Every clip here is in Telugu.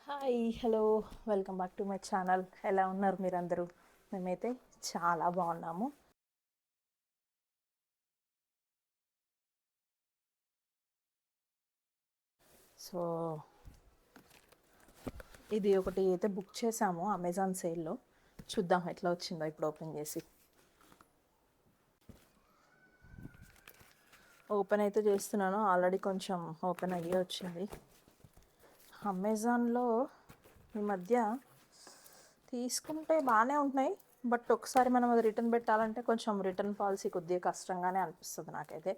Hi hello welcome back to my channel. ఎలా ఉన్నారు మీరందరూ? మేమైతే చాలా బాగున్నాము. సో ఇది ఒకటి అయితే బుక్ చేసాము అమెజాన్ సేల్లో. చూద్దాం ఎట్లా వచ్చిందో ఇప్పుడు ఓపెన్ చేసి. ఓపెన్ అయితే చేస్తున్నాను, ఆల్రెడీ కొంచెం ఓపెన్ అయ్యే వచ్చింది. అమెజాన్లో ఈ మధ్య తీసుకుంటే బాగానే ఉంటున్నాయి, బట్ ఒకసారి మనం అది రిటర్న్ పెట్టాలంటే కొంచెం రిటర్న్ పాలసీ కొద్దిగా కష్టంగానే అనిపిస్తుంది నాకైతే.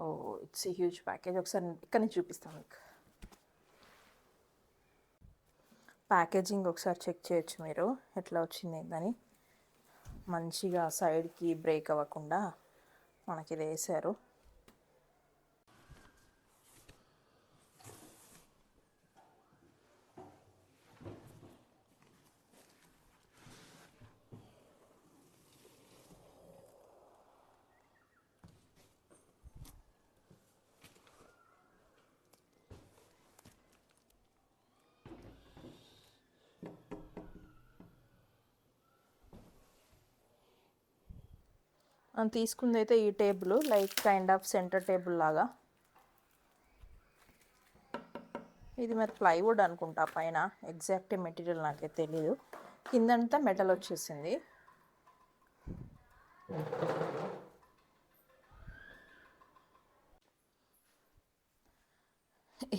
Oh it's a huge package. ఒకసారి ఇక్కడ నుంచి చూపిస్తాను మీకు. ప్యాకేజింగ్ ఒకసారి చెక్ చేయొచ్చు మీరు ఎట్లా వచ్చింది ఏందని. మంచిగా సైడ్కి బ్రేక్ అవ్వకుండా మనకి ఇది వేసారు. తీసుకుంది అయితే ఈ table like kind of centre table లాగా. ఇది మరి ప్లైవుడ్ అనుకుంటా, పైన ఎగ్జాక్ట్ మెటీరియల్ నాకే తెలీదు. కిందంతా మెటల్ వచ్చేసింది.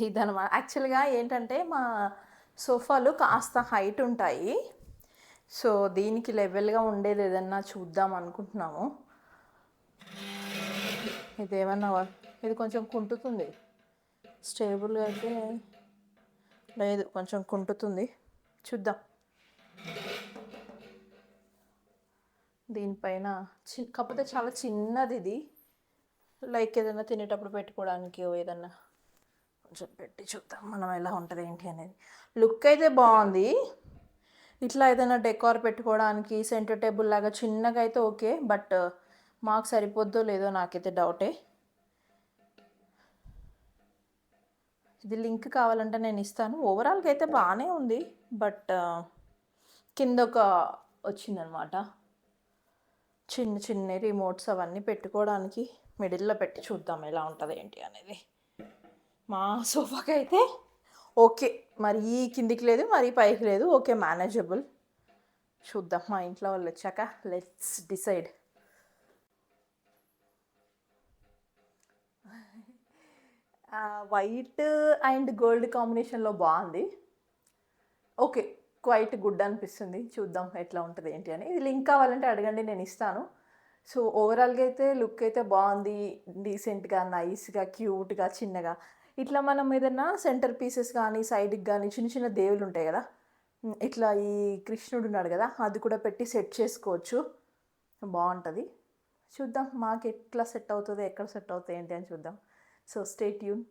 ఇదనమాట. యాక్చువల్గా ఏంటంటే మా సోఫాలు కాస్త హైట్ ఉంటాయి, సో దీనికి లెవెల్గా ఉండేది ఏదన్నా చూద్దాం అనుకుంటున్నాము. ఇదేమన్నా ఇది కొంచెం కుంటుతుంది, స్టేబుల్గా అయితే లేదు, కొంచెం కుంటుతుంది. చూద్దాం. దీనిపైన కాకపోతే చాలా చిన్నది ఇది, లైక్ ఏదైనా తినేటప్పుడు పెట్టుకోవడానికి ఏదన్నా కొంచెం పెట్టి చూద్దాం మనం ఎలా ఉంటుంది ఏంటి అనేది. లుక్ అయితే బాగుంది. ఇట్లా ఏదైనా డెకార్ పెట్టుకోవడానికి సెంటర్ టేబుల్ లాగా చిన్నగా అయితే ఓకే, బట్ మాకు సరిపోద్దో లేదో నాకైతే డౌటే. ఇది లింక్ కావాలంటే నేను ఇస్తాను. ఓవరాల్గా అయితే బాగానే ఉంది, బట్ కింద ఒక వచ్చిందనమాట చిన్న చిన్న రిమోట్స్ అవన్నీ పెట్టుకోవడానికి. మిడిల్లో పెట్టి చూద్దాం ఎలా ఉంటుంది ఏంటి అనేది. మా సోఫాకి అయితే ఓకే, మరి ఈ కిందికి లేదు మరి పైకి లేదు, ఓకే మేనేజబుల్. చూద్దాం మా ఇంట్లో వాళ్ళు వచ్చాక let's decide. White and gold కాంబినేషన్లో బాగుంది. ఓకే, క్వైట్ గుడ్ అనిపిస్తుంది. చూద్దాం ఎట్లా ఉంటుంది ఏంటి అని. ఇది లింక్ కావాలంటే అడగండి, నేను ఇస్తాను. సో ఓవరాల్గా అయితే లుక్ అయితే బాగుంది, డీసెంట్గా నైస్గా క్యూట్గా చిన్నగా. ఇట్లా మనం ఏదన్నా సెంటర్ పీసెస్ కానీ సైడ్కి కానీ చిన్న చిన్న దేవుళ్ళు ఉంటాయి కదా, ఇట్లా ఈ కృష్ణుడు ఉన్నాడు కదా, అది కూడా పెట్టి సెట్ చేసుకోవచ్చు, బాగుంటుంది. చూద్దాం మాకు ఎట్లా సెట్ అవుతుంది, ఎక్కడ సెట్ అవుతుంది ఏంటి అని చూద్దాం. So stay tune.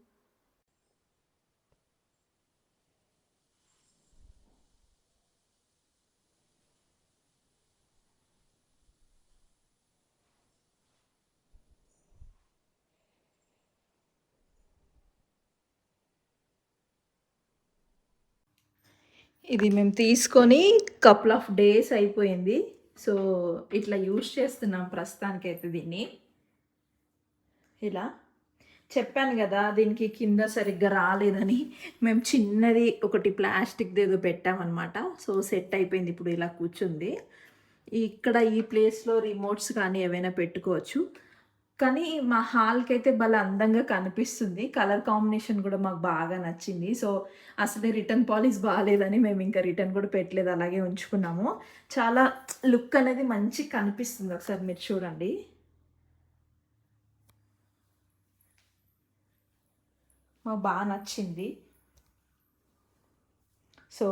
ఇది మేము తీసుకొని కపుల్ ఆఫ్ డేస్ అయిపోయింది. సో ఇట్లా యూజ్ చేస్తున్నాం ప్రస్తుతానికైతే దీన్ని. ఇలా చెప్పాను కదా దీనికి కింద సరిగ్గా రాలేదని, మేము చిన్నది ఒకటి ప్లాస్టిక్ది ఏదో పెట్టామన్నమాట. సో సెట్ అయిపోయింది, ఇప్పుడు ఇలా కూర్చుంది. ఇక్కడ ఈ ప్లేస్లో రిమోట్స్ కానీ ఏవైనా పెట్టుకోవచ్చు. కానీ మా హాల్కి అయితే భలే అందంగా కనిపిస్తుంది. కలర్ కాంబినేషన్ కూడా మాకు బాగా నచ్చింది. సో అసలే రిటర్న్ పాలిసీ బాగాలేదని మేము ఇంకా రిటర్న్ కూడా పెట్టలేదు, అలాగే ఉంచుకున్నాము. చాలా లుక్ అనేది మంచి కనిపిస్తుంది, ఒకసారి మీరు చూడండి. మాకు బాగా నచ్చింది. సో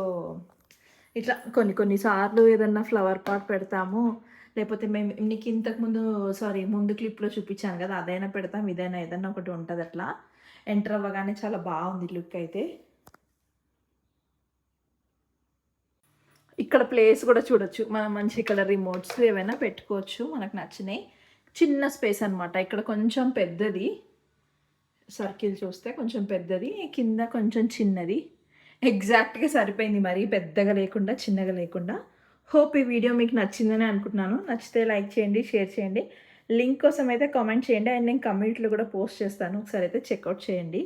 ఇట్లా కొన్నిసార్లు ఏదన్నా ఫ్లవర్ పాట్ పెడతాము, లేకపోతే మేము నీకు ఇంతకుముందు ముందు క్లిప్లో చూపించాను కదా, అదైనా పెడతాం, ఇదైనా ఏదైనా ఒకటి ఉంటుంది. అట్లా ఎంటర్ అవ్వగానే చాలా బాగుంది లుక్ అయితే. ఇక్కడ ప్లేస్ కూడా చూడొచ్చు మనం, మంచి ఇక్కడ రిమోట్స్ ఏవైనా పెట్టుకోవచ్చు మనకు నచ్చినాయి. చిన్న స్పేస్ అనమాట. ఇక్కడ కొంచెం పెద్దది, సర్కిల్ చూస్తే కొంచెం పెద్దది, కింద కొంచెం చిన్నది. ఎగ్జాక్ట్‌గా సరిపోయింది. మరీ పెద్దగా లేకుండా, చిన్నగా లేకుండా. హోప్ ఈ వీడియో మీకు నచ్చిందని అనుకుంటున్నాను. నచ్చితే లైక్ చేయండి, షేర్ చేయండి. లింక్ కోసం అయితే కామెంట్ చేయండి. అండ్ నేను కమ్యూనిటీలో కూడా పోస్ట్ చేస్తాను. ఒకసారి అయితే చెక్‌ఔట్ చేయండి.